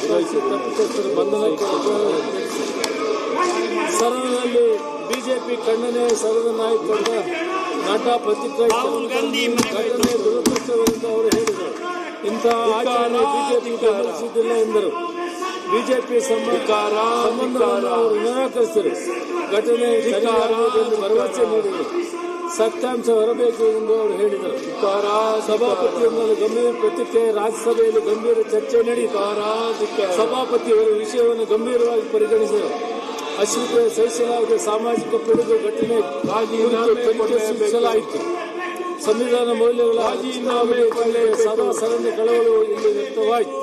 ತಪ್ಪಿತಸ್ಥರ ಬಂಧನಕ್ಕೆ ಸದನದಲ್ಲಿ ಬಿಜೆಪಿ ಖಂಡನೆ ಸದನ ನಾಯಕರಾದ ನಡ್ಡಾ ಪ್ರತಿಕ್ರಿಯಿಸಿದ ದುರದೃಷ್ಟವೆಂದು ಅವರು ಹೇಳಿದರು. ಇಂತಹ ಆಚರಣೆ ಬಿಜೆಪಿ ಬೆಂಬಲಿಸುವುದಿಲ್ಲ ಎಂದರು. ಬಿಜೆಪಿ ಸಂಬಂಧವನ್ನು ಅವರು ನಿರಾಕರಿಸಿದರು. ಘಟನೆ ಸರಿಯಾಗುವುದೆಂದು ಭರವಸೆ ನೀಡಿದರು. ಸತ್ಯಾಂಶ ಹೊರಬೇಕು ಎಂದು ಅವರು ಹೇಳಿದರು. ಸಭಾಪತಿಯವರ ಗಂಭೀರ ಪ್ರತಿಕ್ರಿಯೆ. ರಾಜ್ಯಸಭೆಯಲ್ಲಿ ಗಂಭೀರ ಚರ್ಚೆ ನಡೆಯಿತು. ಸಭಾಪತಿಯವರು ವಿಷಯವನ್ನು ಗಂಭೀರವಾಗಿ ಪರಿಗಣಿಸಿದರು. ಅಶ್ವಿತೆ ಸಹಿಸಲಾಗದೆ ಸಾಮಾಜಿಕ ಪಿಡುಗು ಘಟನೆ ಸೂಚಿಸಲಾಯಿತು. ಸಂವಿಧಾನ ಮೌಲ್ಯಗಳ ಸದಾ ಸರಣಿ ಕಳವಳ ಇಲ್ಲಿ ವ್ಯಕ್ತವಾಯಿತು.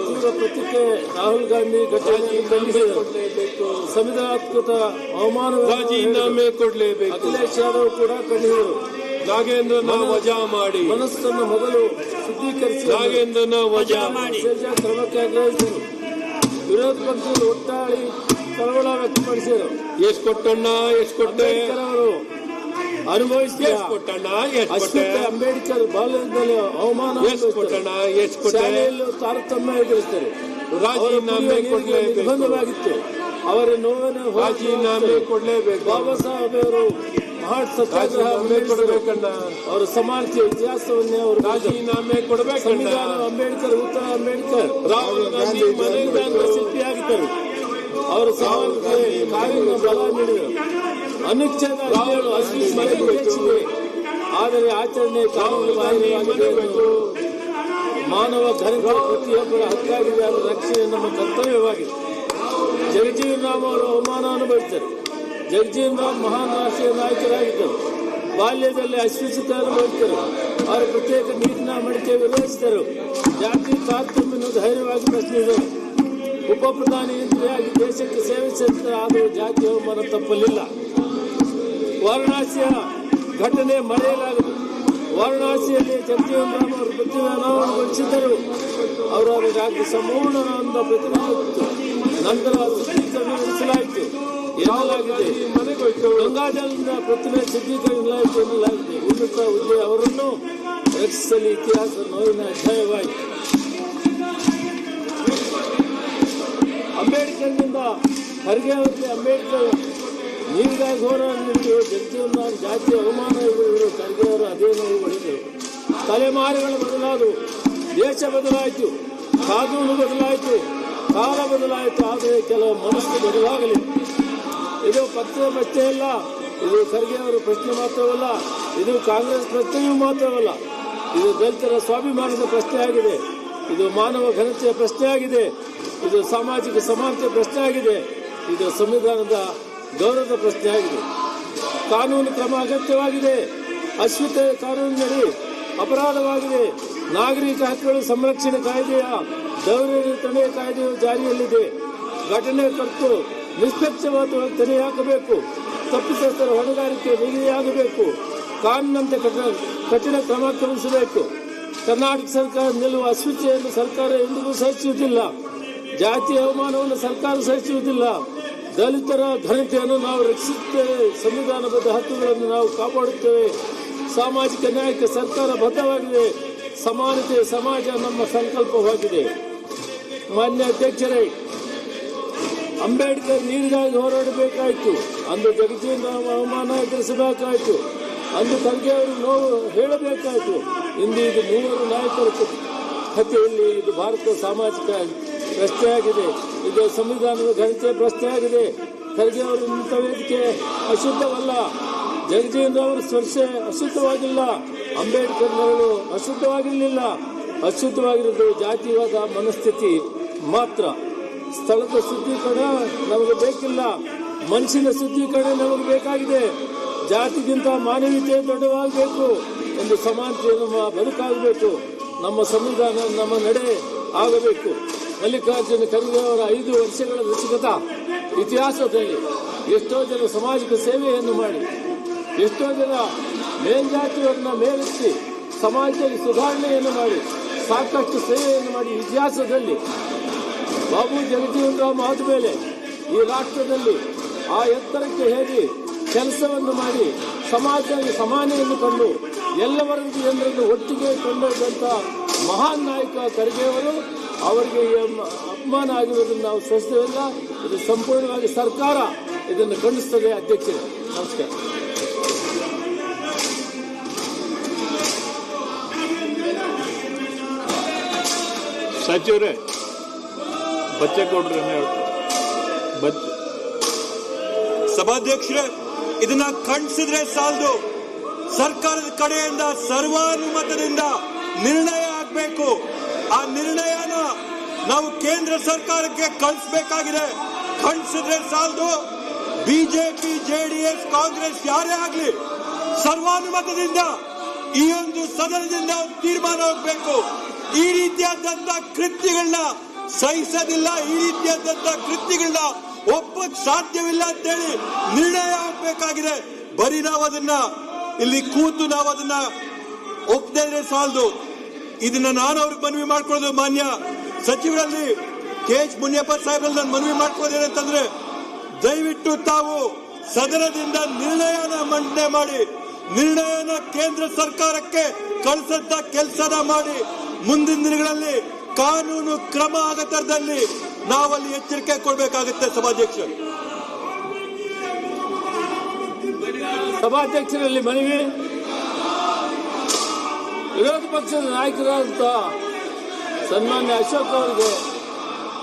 ತೀವ್ರ ಪ್ರತಿಕ್ರಿಯೆ. ರಾಹುಲ್ ಗಾಂಧಿ ಘಟನೆ ಖಂಡಿಸಿದರು. ಸಂವಿಧಾನಾತ್ಮಕ ಅವಮಾನ ಕೊಡಲೇಬೇಕು. ಅಖಿಲೇಶ್ ಯಾದವ್ ಕೂಡ ಖಂಡಿಸಿದರು. ನಾಗೇಂದ್ರನ ವಜಾ ಮಾಡಿ ಮನಸ್ಸನ್ನು ಮೊದಲು ಶುದ್ಧೀಕರಿಸಿ ನಾಗೇಂದ್ರನ ವಜಾ ಮಾಡಿ ಕ್ರಮಕ್ಕೆ ಆಗ್ರಹಿಸಿದರು. ವಿರೋಧ ಪಕ್ಷಗಳು ಒಟ್ಟಾಳಿ ಕಳವಳ ವ್ಯಕ್ತಪಡಿಸಿದರು. ಎಷ್ಟು ಕೊಟ್ಟಣ್ಣ ಎಷ್ಟು ಕೊಟ್ಟೆ ಅವರು ಅನುಭವಿಸಿ ಕೊಟ್ಟಣ್ಣ ಅಂಬೇಡ್ಕರ್ ಬಾಲ್ಯದಲ್ಲಿ ಅವಮಾನ ಶಾಲೆಯಲ್ಲೂ ತಾರತಮ್ಯ ಎದುರಿಸಿದರು. ರಾಜೀನಾಮೆ ನಿರ್ಬಂಧವಾಗಿತ್ತು. ಅವರ ನೋವನ್ನು ರಾಜೀನಾಮೆ ಕೊಡಲೇಬೇಕು. ಬಾಬಾ ಸಾಹೇಬ್ ಅವರು ಮಹಾನ್ ಸತ್ಯಾಗ್ರಹ ಕೊಡಬೇಕಣ್ಣ. ಅವರ ಸಮಾನತೆಯ ಇತಿಹಾಸವನ್ನೇ ಅವರು ರಾಜೀನಾಮೆ ಕೊಡಬೇಕು. ಸಂವಿಧಾನ ಅಂಬೇಡ್ಕರ್ ಉತ್ತರ ಅಂಬೇಡ್ಕರ್ ರಾಹುಲ್ ಗಾಂಧಿ ಮನೆಯಿಂದ ಶಿಲ್ಪಿಯಾಗಿದ್ದರು. ಅವರ ಸಮಾನತೆ ಕಾರ್ಯ ಬಲ ನೀಡಿದರು. ಅನುಚ್ಛೇದ ಮನೆಗೆ ಆದರೆ ಆಚರಣೆ ಕಾನೂನು ಬಾಹಿರವಾಗಬೇಕು. ಮಾನವ ಘನತೆ ಪ್ರತಿಯೊಬ್ಬರ ಹಕ್ಕಾಗಿದೆ. ಅದರ ರಕ್ಷಣೆ ನಮ್ಮ ಕರ್ತವ್ಯವಾಗಿದೆ. ಜಗಜೀವನ್ ರಾಮ್ ಅವರು ಅವಮಾನ ಅನುಭವಿಸಿದರು. ಜಗಜೀವನ್ ರಾಮ್ ಮಹಾನ್ ರಾಷ್ಟ್ರೀಯ ನಾಯಕರಾಗಿದ್ದರು. ಬಾಲ್ಯದಲ್ಲಿ ಅಸ್ಪೃಶ್ಯತೆ ಅನುಭವಿಸಿದರು. ಅವರ ಪ್ರತ್ಯೇಕ ನೀರಿನ ಮಡಿಕೆ ವಿರೋಧಿಸಿದರು. ಜಾತಿ ತಾರತಮ್ಯವನ್ನು ಧೈರ್ಯವಾಗಿ ಪ್ರಶ್ನಿಸಿದರು. ಉಪ ಪ್ರಧಾನಿಯಾಗಿ ದೇಶಕ್ಕೆ ಸೇವೆ ಸಲ್ಲಿಸಿದ ಆದರೂ ಜಾತಿ ಅವಮಾನ ತಪ್ಪಲಿಲ್ಲ. ವಾರಣಾಸಿಯ ಘಟನೆ ಮರೆಯಲಾಗದು. ವಾರಣಾಸಿಯಲ್ಲಿ ಜಗಜೀವನ್ ರಾಮ್ ಅವರು ಪ್ರತಿಭೆ ಅನಾವರಣಗೊಳಿಸಿದ್ದರು. ಅವರು ರಾಜ್ಯ ಸಂಪೂರ್ಣ ಪ್ರತಿನಿಧಿಸಿತ್ತು. ನಂತರ ಶುದ್ಧೀಕರಣ ನಡೆಸಲಾಯಿತು ಎನ್ನಲಾಗಿದೆ. ಗಂಗಾಜಲದಿಂದ ಪ್ರತಿಮೆ ಶುದ್ಧೀಕರಣಲಾಯಿತು ಎನ್ನಲಾಗಿದೆ. ಉನ್ನತ ಹುದ್ದೆ ಅವರನ್ನು ರಕ್ಷಿಸಲು ಇತಿಹಾಸ ನೋವಿನ ಅಧ್ಯಾಯವಾಯಿತು. ಅಂಬೇಡ್ಕರ್ನಿಂದ ಖರ್ಗೆ ಅವರಿಗೆ ಅಂಬೇಡ್ಕರ್ ನೀರಿಗಾಗಿ ಹೋರಾಟ ನಡೆಸಿದರು. ಜಗಜೀವನ್ ರಾಮ್ ಜಾತಿಯ ಅವಮಾನ ಇವರು ಖರ್ಗೆ ಅವರು ಅದೇ ನೋವು ಹೊಡೆದರು. ತಲೆಮಾರುಗಳು ಬದಲಾದವು. ದೇಶ ಬದಲಾಯಿತು. ಕಾನೂನು ಬದಲಾಯಿತು. ಕಾಲ ಬದಲಾಯಿತು. ಆದರೆ ಕೆಲವು ಮನಸ್ಸು ಬದಲಾಗಲಿ. ಇದು ಪಕ್ಷದ ಪ್ರಶ್ನೆ ಅಲ್ಲ. ಇದು ಖರ್ಗೆ ಅವರ ಪ್ರಶ್ನೆ ಮಾತ್ರವಲ್ಲ. ಇದು ಕಾಂಗ್ರೆಸ್ ಪ್ರಶ್ನೆಯೂ ಮಾತ್ರವಲ್ಲ. ಇದು ದಲಿತರ ಸ್ವಾಭಿಮಾನದ ಪ್ರಶ್ನೆ ಆಗಿದೆ. ಇದು ಮಾನವ ಘನತೆಯ ಪ್ರಶ್ನೆ ಆಗಿದೆ. ಇದು ಸಾಮಾಜಿಕ ಸಮಾನತೆ ಪ್ರಶ್ನೆ ಆಗಿದೆ. ಇದು ಸಂವಿಧಾನದ ಗೌರವದ ಪ್ರಶ್ನೆ ಆಗಿದೆ. ಕಾನೂನು ಕ್ರಮ ಅಗತ್ಯವಾಗಿದೆ. ಅಶ್ವಿತೆ ಕಾನೂನಿನಡಿ ಅಪರಾಧವಾಗಿದೆ. ನಾಗರಿಕ ಹಕ್ಕುಗಳ ಸಂರಕ್ಷಣೆ ಕಾಯ್ದೆಯ ದೌರ್ಜನ್ಯ ತಡೆ ಕಾಯ್ದೆಯು ಜಾರಿಯಲ್ಲಿದೆ. ಘಟನೆ ಕರ್ತು ನಿಷ್ಪಕ್ಷಪಾತ ತಡೆ ಹಾಕಬೇಕು. ತಪ್ಪಿತಸ್ಥರ ಹೊಣೆಗಾರಿಕೆ ಬಿಗಿಯಾಗಬೇಕು. ಕಾನೂನಂತೆ ಕಠಿಣ ಕ್ರಮ ಕ್ರಮಿಸಬೇಕು. ಕರ್ನಾಟಕ ಸರ್ಕಾರ ನಿಲ್ಲುವ ಅಸ್ಮಿತೆಯನ್ನು ಸರ್ಕಾರ ಎಂದಿಗೂ ಸಹಿಸುವುದಿಲ್ಲ. ಜಾತಿ ಅವಮಾನವನ್ನು ಸರ್ಕಾರ ಸಹಿಸುವುದಿಲ್ಲ. ದಲಿತರ ಘನತೆಯನ್ನು ನಾವು ರಕ್ಷಿಸುತ್ತೇವೆ. ಸಂವಿಧಾನಬದ್ಧ ಹಕ್ಕುಗಳನ್ನು ನಾವು ಕಾಪಾಡುತ್ತೇವೆ. ಸಾಮಾಜಿಕ ನ್ಯಾಯಕ್ಕೆ ಸರ್ಕಾರ ಬದ್ಧವಾಗಿದೆ. ಸಮಾನತೆ ಸಮಾಜ ನಮ್ಮ ಸಂಕಲ್ಪವಾಗಿದೆ. ಮಾನ್ಯ ಅಧ್ಯಕ್ಷರೇ, ಅಂಬೇಡ್ಕರ್ ನೀರಿಗಾಗಿ ಹೋರಾಡಬೇಕಾಯಿತು. ಅಂದು ಜಗಜೀವನ್ ರಾಮ್ ಅವಮಾನ ಎದುರಿಸಬೇಕಾಯಿತು. ಅಂದು ಖರ್ಗೆ ಅವರು ನೋವು ಹೇಳಬೇಕಾಯಿತು. ಇಂದು ಇದು ಮೂವರು ನಾಯಕರ ಕಥೆಯಲ್ಲಿ ಇದು ಭಾರತದ ಸಾಮಾಜಿಕ ಪ್ರಶ್ನೆಯಾಗಿದೆ. ಇದು ಸಂವಿಧಾನದ ಘನತೆಯ ಪ್ರಶ್ನೆಯಾಗಿದೆ. ಖರ್ಗೆ ಅವರು ನಿಂತ ವೇದಿಕೆ ಅಶುದ್ಧವಲ್ಲ. ಜಗಜೀವನ್ ರಾಮ್ ಅವರ ಸ್ಪರ್ಶ ಅಶುದ್ಧವಾಗಿಲ್ಲ. ಅಂಬೇಡ್ಕರ್ನವರು ಅಶುದ್ಧವಾಗಿರಲಿಲ್ಲ. ಅಶುದ್ಧವಾಗಿರೋದು ಜಾತಿವಾದ ಮನಸ್ಥಿತಿ ಮಾತ್ರ. ಸ್ಥಳದ ಶುದ್ಧೀಕರಣ ನಮಗೆ ಬೇಕಿಲ್ಲ. ಮನುಷ್ಯನ ಶುದ್ಧೀಕರಣ ನಮಗೆ ಬೇಕಾಗಿದೆ. ಜಾತಿಗಿಂತ ಮಾನವೀಯತೆ ದೊಡ್ಡವಾಗಬೇಕು. ಒಂದು ಸಮಾನತೆ ನಮ್ಮ ಬದುಕಾಗಬೇಕು. ನಮ್ಮ ಸಂವಿಧಾನ ನಮ್ಮ ನಡೆ ಆಗಬೇಕು. ಮಲ್ಲಿಕಾರ್ಜುನ ಖರ್ಗೆ ಅವರ 5 ವರ್ಷಗಳ ದಶಕದ ಇತಿಹಾಸದಲ್ಲಿ ಎಷ್ಟೋ ಜನ ಸಾಮಾಜಿಕ ಸೇವೆಯನ್ನು ಮಾಡಿ, ಎಷ್ಟೋ ಜನ ಮೇಲ್ಜಾತಿಯವರನ್ನ ಮೇಲೆತ್ತಿ ಸಮಾಜದಲ್ಲಿ ಸುಧಾರಣೆಯನ್ನು ಮಾಡಿ, ಸಾಕಷ್ಟು ಸೇವೆಯನ್ನು ಮಾಡಿ ಇತಿಹಾಸದಲ್ಲಿ ಬಾಬು ಜಗಜೀವನ್ ರಾಮ್ ಆದ ಮೇಲೆ ಈ ರಾಷ್ಟ್ರದಲ್ಲಿ ಆ ಎತ್ತರಕ್ಕೆ ಹೇರಿ ಕೆಲಸವನ್ನು ಮಾಡಿ ಸಮಾಜದಲ್ಲಿ ಸಮಾನೆಯನ್ನು ಕಂಡು ಎಲ್ಲ ವರ್ಗದ ಜನರನ್ನು ಒಟ್ಟಿಗೆ ಕೊಂಡೊಯ್ದಂಥ ಮಹಾನ್ ನಾಯಕ ಖರ್ಗೆ ಅವರು, ಅವರಿಗೆ ಅಪಮಾನ ಆಗಿರುವುದನ್ನು ನಾವು ಸಹಿಸುವುದಿಲ್ಲ. ಇದು ಸಂಪೂರ್ಣವಾಗಿ ಸರ್ಕಾರ ಇದನ್ನು ಖಂಡಿಸುತ್ತದೆ. ಅಧ್ಯಕ್ಷರೇ, ನಮಸ್ಕಾರ. ಸಚಿವರೇ, ಬಚ್ಚೇಗೌಡ್ರೆ ಸಭಾಧ್ಯಕ್ಷರೇ, ಇದನ್ನ ಖಂಡಿಸಿದ್ರೆ ಸಾಲದು. ಸರ್ಕಾರದ ಕಡೆಯಿಂದ ಸರ್ವಾನುಮತದಿಂದ ನಿರ್ಣಯ ಆಗಬೇಕು. ಆ ನಿರ್ಣಯನ ನಾವು ಕೇಂದ್ರ ಸರ್ಕಾರಕ್ಕೆ ಕಳಿಸಬೇಕಾಗಿದೆ. ಖಂಡಿಸಿದ್ರೆ ಸಾಲದು. ಬಿಜೆಪಿ, ಜೆಡಿಎಸ್, ಕಾಂಗ್ರೆಸ್ ಯಾರೇ ಆಗಲಿ ಸರ್ವಾನುಮತದಿಂದ ಈ ಒಂದು ಸದನದಿಂದ ತೀರ್ಮಾನ ಆಗಬೇಕು. ಈ ರೀತಿಯಾದಂತ ಕೃತ್ಯಗಳನ್ನ ಸಹಿಸೋದಿಲ್ಲ. ಈ ರೀತಿಯಾದಂತ ಕೃತ್ಯಗಳನ್ನ ಒಪ್ಪಕ್ ಸಾಧ್ಯವಿಲ್ಲ ಅಂತೇಳಿ ನಿರ್ಣಯ ಆಗಬೇಕಾಗಿದೆ. ಬರೀ ನಾವು ಅದನ್ನ ಇಲ್ಲಿ ಕೂತು ನಾವು ಅದನ್ನ ಒಪ್ಪದೇ ಇದ್ರೆ ಸಾಲದು. ಇದನ್ನ ನಾನು ಅವ್ರಿಗೆ ಮನವಿ ಮಾಡ್ಕೊಳ್ಳೋದು, ಮಾನ್ಯ ಸಚಿವರಲ್ಲಿ KH ಮುನಿಯಪ್ಪ ಸಾಹೇಬ್ರಲ್ಲಿ ನಾನು ಮನವಿ ಮಾಡ್ಕೊಳ್ಳೋದೇನೆ ಅಂತಂದ್ರೆ, ದಯವಿಟ್ಟು ತಾವು ಸದನದಿಂದ ನಿರ್ಣಯನ ಮಂಡನೆ ಮಾಡಿ, ನಿರ್ಣಯನ ಕೇಂದ್ರ ಸರ್ಕಾರಕ್ಕೆ ಕಳಿಸಂತ ಕೆಲಸನ ಮಾಡಿ, ಮುಂದಿನ ದಿನಗಳಲ್ಲಿ ಕಾನೂನು ಕ್ರಮ ಆಗೋ ತರದಲ್ಲಿ ನಾವಲ್ಲಿ ಎಚ್ಚರಿಕೆ ಕೊಡಬೇಕಾಗುತ್ತೆ. ಸಭಾಧ್ಯಕ್ಷರಲ್ಲಿ ಮನವಿ, ವಿರೋಧ ಪಕ್ಷದ ನಾಯಕರಾದಂಥ ಸನ್ಮಾನ್ಯ ಅಶೋಕ್ ಅವರಿಗೆ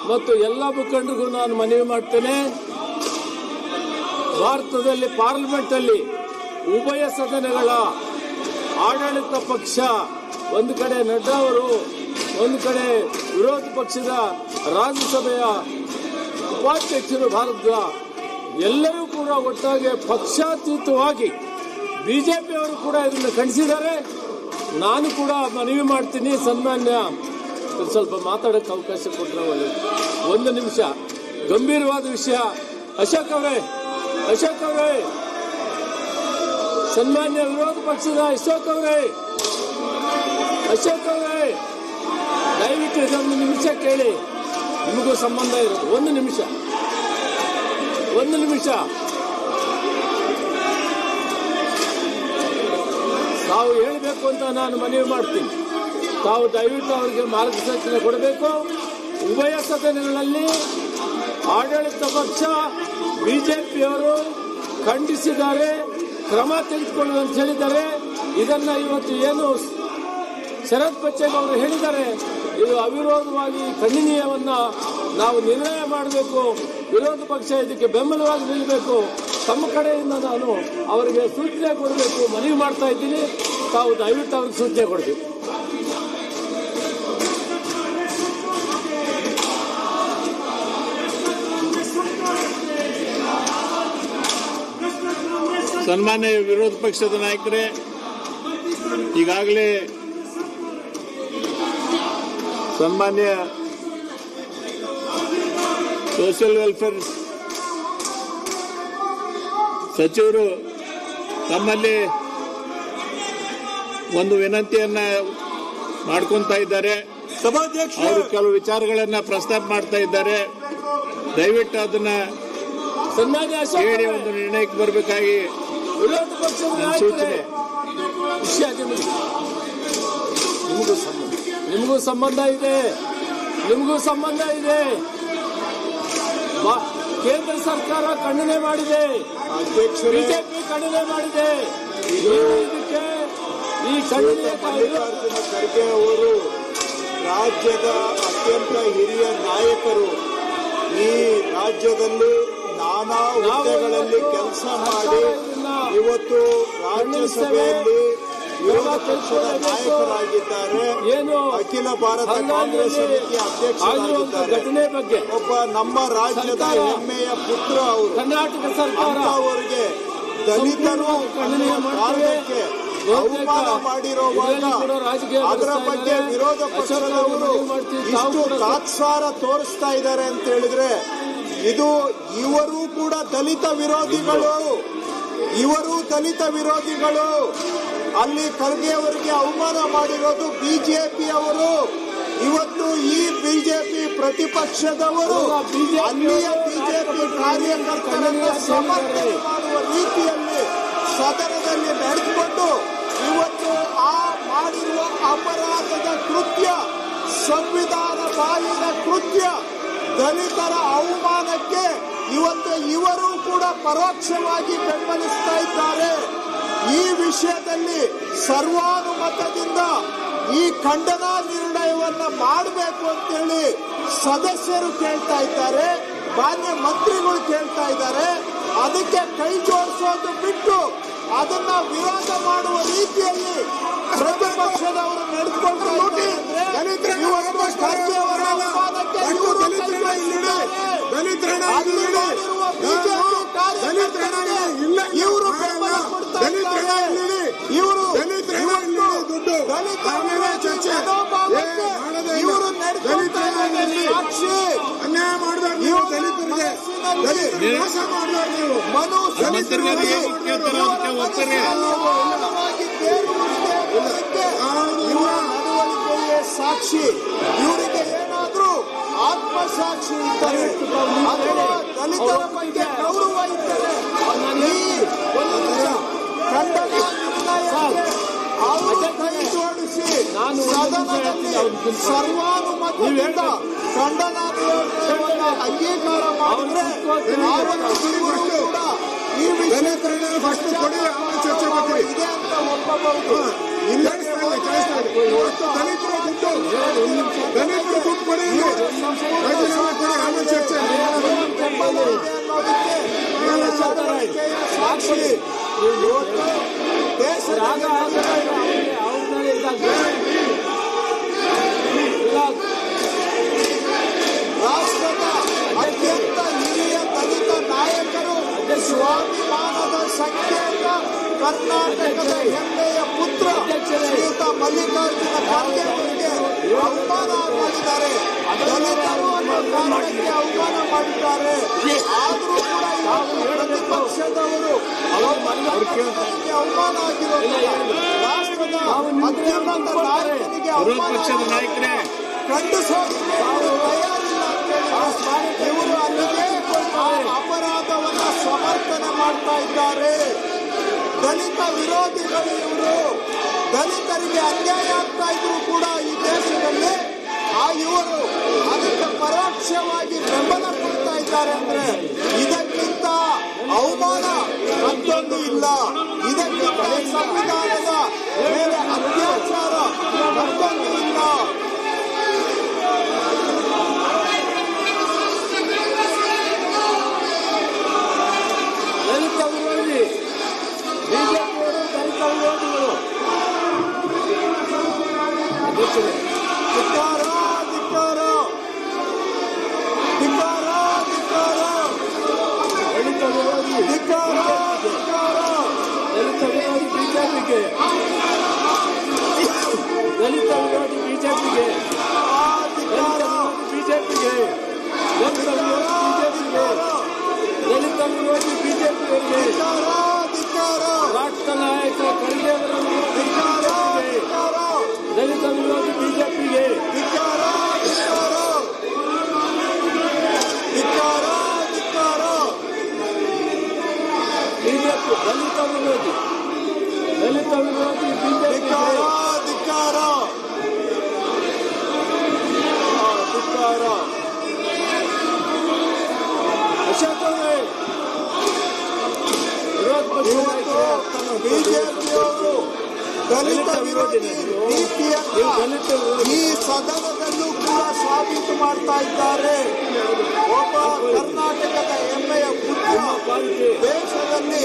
ಮತ್ತು ಎಲ್ಲ ಮುಖಂಡರಿಗೂ ನಾನು ಮನವಿ ಮಾಡ್ತೇನೆ. ಭಾರತದಲ್ಲಿ ಪಾರ್ಲಿಮೆಂಟ್ ಅಲ್ಲಿ ಉಭಯ ಸದನಗಳ ಆಡಳಿತ ಪಕ್ಷ ಒಂದು ಕಡೆ ನಡ್ಡಾ ಅವರು, ಒಂದು ಕಡೆ ವಿರೋಧ ಪಕ್ಷದ ರಾಜ್ಯಸಭೆಯ ಉಪಾಧ್ಯಕ್ಷರು ಭಾರತದ ಎಲ್ಲರೂ ಕೂಡ ಒಟ್ಟಾಗಿ ಪಕ್ಷಾತೀತವಾಗಿ ಬಿಜೆಪಿಯವರು ಕೂಡ ಇದನ್ನು ಖಂಡಿಸಿದ್ದಾರೆ. ನಾನು ಕೂಡ ಮನವಿ ಮಾಡ್ತೀನಿ. ಸನ್ಮಾನ್ಯ ಸ್ವಲ್ಪ ಮಾತಾಡೋಕ್ಕೆ ಅವಕಾಶ ಕೊಟ್ಟರೆ ಒಳ್ಳೆಯದು. ಒಂದು ನಿಮಿಷ, ಗಂಭೀರವಾದ ವಿಷಯ. ಅಶೋಕ್ ಅವರೇ, ಸನ್ಮಾನ್ಯ ವಿರೋಧ ಪಕ್ಷದ ಅಶೋಕ್ ಅವರೇ, ದಯವಿಟ್ಟು ಇದೊಂದು ನಿಮಿಷ ಕೇಳಿ. ನಿಮಗೂ ಸಂಬಂಧ ಇರೋದು. ಒಂದು ನಿಮಿಷ ತಾವು ಹೇಳಬೇಕು ಅಂತ ನಾನು ಮನವಿ ಮಾಡ್ತೀನಿ. ತಾವು ದಯವಿಟ್ಟು ಅವರಿಗೆ ಮಾರ್ಗದರ್ಶನ ಕೊಡಬೇಕು. ಉಭಯ ಸದನಗಳಲ್ಲಿ ಆಡಳಿತ ಪಕ್ಷ ಬಿಜೆಪಿಯವರು ಖಂಡಿಸಿದ್ದಾರೆ, ಕ್ರಮ ತೆಗೆದುಕೊಳ್ಳುವುದು ಅಂತ ಹೇಳಿದ್ದಾರೆ. ಇದನ್ನ ಇವತ್ತು ಏನು ಶರತ್ ಬಚ್ಚೇಗೌಡರು ಹೇಳಿದ್ದಾರೆ, ಇದು ಅವಿರೋಧವಾಗಿ ಖಂಡನೀಯವನ್ನ ನಾವು ನಿರ್ಣಯ ಮಾಡಬೇಕು. ವಿರೋಧ ಪಕ್ಷ ಇದಕ್ಕೆ ಬೆಂಬಲವಾಗಿ ನಿಲ್ಲಬೇಕು. ತಮ್ಮ ಕಡೆಯಿಂದ ನಾನು ಅವರಿಗೆ ಸೂಚನೆ ಕೊಡಬೇಕು, ಮನವಿ ಮಾಡ್ತಾ ಇದ್ದೀನಿ. ತಾವು ದಯವಿಟ್ಟು ಅವ್ರಿಗೆ ಸೂಚನೆ ಕೊಡಬೇಕು. ಸನ್ಮಾನ್ಯ ವಿರೋಧ ಪಕ್ಷದ ನಾಯಕರೇ, ಈಗಾಗಲೇ ಸನ್ಮಾನ್ಯ ಸೋಷಿಯಲ್ ವೆಲ್ಫೇರ್ ಸಚಿವರು ತಮ್ಮಲ್ಲಿ ಒಂದು ವಿನಂತಿಯನ್ನ ಮಾಡ್ಕೊಂತ ಇದ್ದಾರೆ. ಅವರು ಕೆಲವು ವಿಚಾರಗಳನ್ನ ಪ್ರಸ್ತಾಪ ಮಾಡ್ತಾ ಇದ್ದಾರೆ. ದಯವಿಟ್ಟು ಅದನ್ನ ಹೇಳಿ ಒಂದು ನಿರ್ಣಯಕ್ಕೆ ಬರಬೇಕಾಗಿ ವಿರೋಧ ಪಕ್ಷದ ಸೂಚನೆ. ನಿಮಗೂ ಸಂಬಂಧ ಇದೆ. ಕೇಂದ್ರ ಸರ್ಕಾರ ಖಂಡನೆ ಮಾಡಿದೆ, ಬಿಜೆಪಿ ಖಂಡನೆ ಮಾಡಿದೆ. ಇದಕ್ಕೆ ಈ ಖಂಡನೆ ಮಲ್ಲಿಕಾರ್ಜುನ ಖರ್ಗೆ ಅವರು ರಾಜ್ಯದ ಅತ್ಯಂತ ಹಿರಿಯ ನಾಯಕರು. ಈ ರಾಜ್ಯದಲ್ಲಿ ನಾನಾ ಹುದ್ದೆಗಳಲ್ಲಿ ಕೆಲಸ ಮಾಡಿ ಇವತ್ತು ರಾಜ್ಯಸಭೆಯಲ್ಲಿ ವಿರೋಧ ಪಕ್ಷದ ನಾಯಕರಾಗಿದ್ದಾರೆ. ಅಖಿಲ ಭಾರತ ಕಾಂಗ್ರೆಸ್ ಸಮಿತಿಯ ಅಧ್ಯಕ್ಷರಾಗಿದ್ದಾರೆ. ಒಬ್ಬ ನಮ್ಮ ರಾಜ್ಯದ ಹೆಮ್ಮೆಯ ಪುತ್ರ ಅವರು. ಕರ್ನಾಟಕ ಸರ್ಕಾರ ಅವರಿಗೆ ದಲಿತರು ಕಾರಣಕ್ಕೆ ಅವಮಾನ ಮಾಡಿರುವಾಗ ಅದರ ಬಗ್ಗೆ ವಿರೋಧ ಪಕ್ಷದವರು ಇಷ್ಟು ತಾತ್ಸಾರ ತೋರಿಸ್ತಾ ಇದ್ದಾರೆ ಅಂತ ಹೇಳಿದ್ರೆ, ಇದು ಇವರು ಕೂಡ ದಲಿತ ವಿರೋಧಿಗಳು. ಅಲ್ಲಿ ಖರ್ಗೆ ಅವರಿಗೆ ಅವಮಾನ ಮಾಡಿರೋದು ಬಿಜೆಪಿ ಅವರು. ಇವತ್ತು ಈ ಬಿಜೆಪಿ ಪ್ರತಿಪಕ್ಷದವರು ಅಲ್ಲಿಯ ಬಿಜೆಪಿ ಕಾರ್ಯಕರ್ತರನ್ನ ಸಮರ್ಥನೆ ಮಾಡುವ ರೀತಿಯಲ್ಲಿ ಸದನದಲ್ಲಿ ನಡೆದುಕೊಂಡು ಇವತ್ತು ಆ ಮಾಡಿರುವ ಅಪರಾಧದ ಕೃತ್ಯ, ಸಂವಿಧಾನ ಬಾಹಿರ ಕೃತ್ಯ, ದಲಿತರ ಅವಮಾನಕ್ಕೆ ಇವತ್ತು ಇವರು ಕೂಡ ಪರೋಕ್ಷವಾಗಿ ಬೆಂಬಲಿಸ್ತಾ ಇದ್ದಾರೆ. ಈ ವಿಷಯದಲ್ಲಿ ಸರ್ವಾನುಮತದಿಂದ ಈ ಖಂಡನಾ ನಿರ್ಣಯವನ್ನ ಮಾಡಬೇಕು ಅಂತೇಳಿ ಸದಸ್ಯರು ಕೇಳ್ತಾ ಇದ್ದಾರೆ, ಮಾನ್ಯ ಮಂತ್ರಿಗಳು ಕೇಳ್ತಾ ಇದ್ದಾರೆ. ಅದಕ್ಕೆ ಕೈ ಜೋಡಿಸೋದು ಬಿಟ್ಟು ಅದನ್ನ ವಿರೋಧ ಮಾಡುವ ರೀತಿಯಲ್ಲಿ ಪ್ರತಿಪಕ್ಷದವರು ನಡೆದುಕೊಳ್ತಾ ಇದ್ದಾರೆ. ಇವತ್ತು ಖರ್ಗೆ ಅವರ ಅವಮಾನಕ್ಕೆ ಇವರು ಕೈ ಜೋಡಿಸಿದ್ದಾರೆ. ಅಲ್ಲಿರುವ ಬಿಜೆಪಿ ಕಾರ್ಯಕರ್ತರಿಗೆ ಇವರು ಬೆಂಬಲ ಕೊಡ್ತಾ ಇದ್ದಾರೆ. ಇವರು ದಲಿತ ವಿರೋಧಿ ಮನೋಭಾವಕ್ಕೆ ಇವರು ನಡೆದುಕೊಳ್ತಾ ಇದ್ದಾರೆ. ಸಾಕ್ಷಿ ಸಾಕ್ಷಿ ಇವರಿಗೆ ಏನಾದ್ರೂ ಆತ್ಮಸಾಕ್ಷಿ ಇದ್ದರೆ ಅಥವಾ ದಲಿತರ ಬಗ್ಗೆ ಗೌರವ ಇದ್ದರೆ ಈ ಖಂಡನಾ ನಿರ್ಣಯಕ್ಕೆ ಅವರು ಕೈ ಜೋಡಿಸಿ ಸದನದಲ್ಲಿ ಸರ್ವಾನುಮತದಿಂದ ಖಂಡನಾ ನಿರ್ಣಯವನ್ನು ಅಂಗೀಕಾರ ಮಾಡಿದ್ರೆ ಇವರು ಕೂಡ ಈ ವಿಷಯದಲ್ಲಿ ಇದೆ ಅಂತ ಒಪ್ಪಬಹುದು. ಸಾಕ್ಷಿ ದೇಶದ ರಾಷ್ಟ್ರದ ಅತ್ಯಂತ ಹಿರಿಯ ದಲಿತ ನಾಯಕರು, ಸ್ವಾಭಿಮಾನದ ಸಂಕೇತ, ಕರ್ನಾಟಕದ ಹೆಮ್ಮೆಯ ಪುತ್ರ ಶ್ರೀಯುತ ಮಲ್ಲಿಕಾರ್ಜುನ ಖರ್ಗೆ ಅವರಿಗೆ ಅವಮಾನ ಮಾಡಿದ್ದಾರೆ. ದಲಿತರು ಅನ್ನೋ ಕಾರಣಕ್ಕೆ ಅವಮಾನ ಮಾಡಿದ್ದಾರೆ. ಆದರೂ ಕೂಡ ಪ್ರತಿಪಕ್ಷದವರು ಅವಮಾನ ಆಗಿರೋದಿಲ್ಲ. ರಾಷ್ಟ್ರದ ಅತ್ಯುನ್ನತ ನಾಯಕನಿಗೆ ಅವಮಾನ ಖಂಡಿಸೋದಕ್ಕೆ ತಯಾರಿಲ್ಲ ಅಂತ ಇವರು ಅಲ್ಲಿಗೆ ಅಪರಾಧವನ್ನ ಸಮರ್ಥನೆ ಮಾಡ್ತಾ ಇದ್ದಾರೆ. ದಲಿತ ವಿರೋಧಿಗಳು ಇವರು. ದಲಿತರಿಗೆ ಅನ್ಯಾಯ ಆಗ್ತಾ ಇದ್ರು ಕೂಡ ಈ ದೇಶದಲ್ಲಿ ಇವರು ಅದಕ್ಕೆ ಪರೋಕ್ಷವಾಗಿ ಬೆಂಬಲ ಕೊಡ್ತಾ ಇದ್ದಾರೆ ಅಂದ್ರೆ ಇದಕ್ಕಿಂತ ಅವಮಾನ ಮತ್ತೊಂದು ಇಲ್ಲ. ಇದಕ್ಕಿಂತ ಸಂವಿಧಾನದ ಮೇಲೆ ಅತ್ಯಾಚಾರ ಮತ್ತೊಂದು ಇಲ್ಲ. ದಲಿತ ವಿರೋಧಿ ಬಿಜೆಪಿಯವರು ದಲಿತ ವಿರೋಧಿಗಳು. ಧಿಕ್ಕಾರ ಧಿಕ್ಕಾರ ಧಿಕ್ಕಾರ ಧಿಕ್ಕಾರ ದಲಿತ ವಿರೋಧಿ ಧಿಕ್ಕಾರ ಧಿಕ್ಕಾರ ದಲಿತ ವಿರೋಧಿ ಬಿಜೆಪಿಗೆ, ದಲಿತ ವಿರೋಧಿ ಬಿಜೆಪಿಗೆ, ಬಿಜೆಪಿಗೆ, ದಲಿತ ವಿರೋಧಿ ಬಿಜೆಪಿಯವರಿಗೆ ರಾಷ್ಟ್ರ ನಾಯಕ ಖರ್ಗೆ ಅವರನ್ನು ದಲಿತ ವಿರೋಧಿ ಬಿಜೆಪಿಗೆ ಬಿಜೆಪಿ ದಲಿತ ವಿರೋಧಿ ಬಿಜೆಪಿ ಅಶೋಕ್ ಅವರೇ, ವಿರೋಧ ಪಕ್ಷ ಬಿಜೆಪಿಯವರು ದಲಿತ ವಿರೋಧಿ ನೀತಿಯನ್ನು ಈ ಸದನದಲ್ಲೂ ಕೂಡ ಸಾಬೀತು ಮಾಡ್ತಾ ಇದ್ದಾರೆ. ಒಬ್ಬ ಕರ್ನಾಟಕದ ಹೆಮ್ಮೆಯ ಪುತ್ರ ದೇಶದಲ್ಲಿ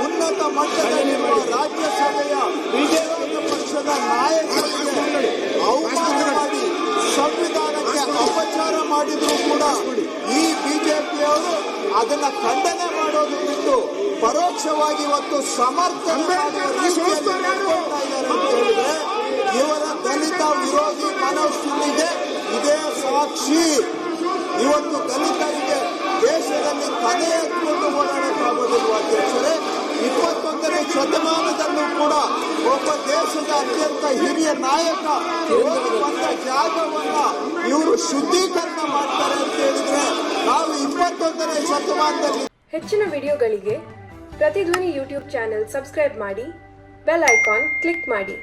ಉನ್ನತ ಮಟ್ಟದಲ್ಲಿರುವ ರಾಜ್ಯಸಭೆಯ ವಿರೋಧ ಪಕ್ಷದ ನಾಯಕರಿಗೆ ಅವಮಾನ ಮಾಡಿ ಸಂವಿಧಾನಕ್ಕೆ ಅಪಚಾರ ಮಾಡಿದ್ರು ಕೂಡ ಈ ಬಿಜೆಪಿಯವರು ಅದನ್ನ ಖಂಡನೆ ಮಾಡೋದು ಬಿಟ್ಟು ಪರೋಕ್ಷವಾಗಿ ಇವತ್ತು ಸಮರ್ಥನೆ ಮಾಡುವ ರೀತಿಯಲ್ಲಿ ನಡ್ಕೊಳ್ತಾ ಇದ್ದಾರೆ ಅಂತ ಹೇಳಿದ್ರೆ ಇವರ ದಲಿತ ವಿರೋಧಿ ಮನಸ್ಥಿತಿಗೆ ಇದೇ ಸಾಕ್ಷಿ. ಇವತ್ತು ದಲಿತರಿಗೆ ದೇಶದಲ್ಲಿ ತಲೆ ಎತ್ಕೊಂಡು ಓಡಾಡಕ್ಕಾಗೋದಿಲ್ಲ ಅಧ್ಯಕ್ಷರೇ. 21ನೇ ಶತಮಾನದಲ್ಲೂ ಕೂಡ ಒಬ್ಬ ದೇಶದ ಅತ್ಯಂತ ಹಿರಿಯ ನಾಯಕ ಬಂದ ಜಾಗವನ್ನ ಇವರು ಶುದ್ಧೀಕರಣ ಮಾಡ್ತಾರೆ ಅಂತ ಹೇಳಿದ್ರೆ ನಾವು 21ನೇ ಶತಮಾನದಲ್ಲಿ. ಹೆಚ್ಚಿನ ವಿಡಿಯೋಗಳಿಗೆ ಪ್ರತಿಧ್ವನಿ ಯೂಟ್ಯೂಬ್ ಚಾನೆಲ್ ಸಬ್ಸ್ಕ್ರೈಬ್ ಮಾಡಿ, ಬೆಲ್ ಐಕಾನ್ ಕ್ಲಿಕ್ ಮಾಡಿ.